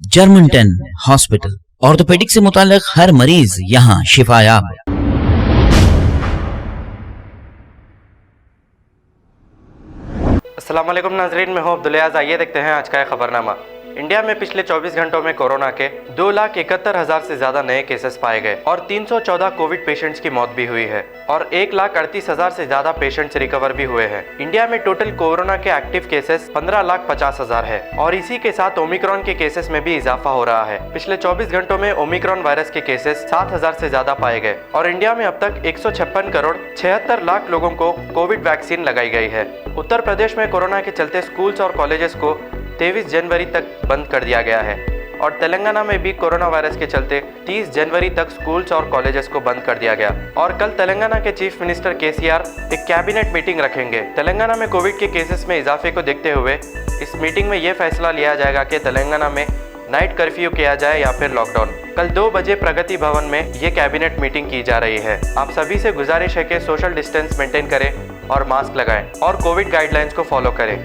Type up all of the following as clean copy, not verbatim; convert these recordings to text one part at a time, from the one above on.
German 10 hospital, orthopaedic से मुताल्लिक हर मरीज यहाँ शिफायाब। अस्सलाम वालेकुम नाज़रीन, मैं हूं अब्दुल अयाज़। आइए देखते हैं आज का खबरनामा। इंडिया में पिछले 24 घंटों में कोरोना के 2,71,000 से ज्यादा नए केसेस पाए गए और 314 कोविड पेशेंट्स की मौत भी हुई है और 1,38,000 से ज्यादा पेशेंट्स रिकवर भी हुए हैं। इंडिया में टोटल कोरोना के एक्टिव केसेस 15,50,000 है और इसी के साथ ओमिक्रॉन के केसेस में भी इजाफा हो रहा है। पिछले 24 घंटों में ओमिक्रॉन वायरस के केसेस 7,000 से ज्यादा पाए गए और इंडिया में अब तक 156 करोड़ 76 लाख लोगों को कोविड वैक्सीन लगाई गई है। उत्तर प्रदेश में कोरोना के चलते स्कूल्स और कॉलेजेस को 23 जनवरी तक बंद कर दिया गया है और तेलंगाना में भी कोरोना वायरस के चलते 30 जनवरी तक स्कूल्स और कॉलेजेस को बंद कर दिया गया। और कल तेलंगाना के चीफ मिनिस्टर केसीआर एक कैबिनेट मीटिंग रखेंगे। तेलंगाना में कोविड के केसेस में इजाफे को देखते हुए इस मीटिंग में यह फैसला लिया जाएगा कि तेलंगाना में नाइट कर्फ्यू किया जाए या फिर लॉकडाउन। कल 2 बजे प्रगति भवन में ये कैबिनेट मीटिंग की जा रही है। आप सभी से गुजारिश है कि सोशल डिस्टेंस मेंटेन करें और मास्क लगाएं और कोविड गाइडलाइंस को फॉलो करें।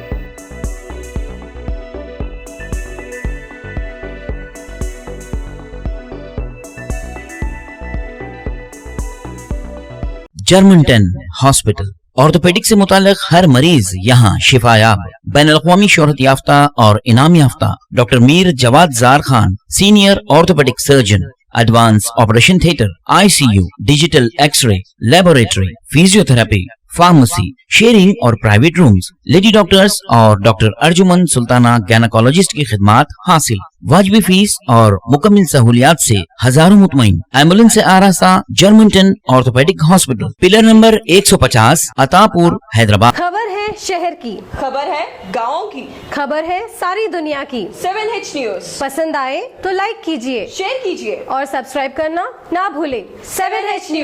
जर्मन 10 हॉस्पिटल, ऑर्थोपेडिक से मुताल्लिक हर मरीज यहाँ शिफायाब। बैनुल-अक़वामी शोहरत याफ्ता और इनाम याफ्ता doctor Mir Jawad Jar Khan, senior orthopaedic surgeon, advance operation theatre, ICU, digital xray, laboratory, physiotherapy, pharmacy, sharing और प्राइवेट रूम्स, लेडी डॉक्टर्स और डॉक्टर अर्जुमन सुल्ताना गैनकोलॉजिस्ट की खिदमात हासिल। वाजिबी फीस और मुकम्मल सहूलियात से हजारों मुतमईन। एम्बुलेंस से आरास्ता German 10 orthopaedic hospital, pillar number 150, Attapur, Hyderabad. खबर है शहर की, खबर है गाँव की, खबर है सारी दुनिया की। 7H न्यूज पसंद आए तो लाइक कीजिए, शेयर कीजिए और सब्सक्राइब करना ना भूले। 7H news.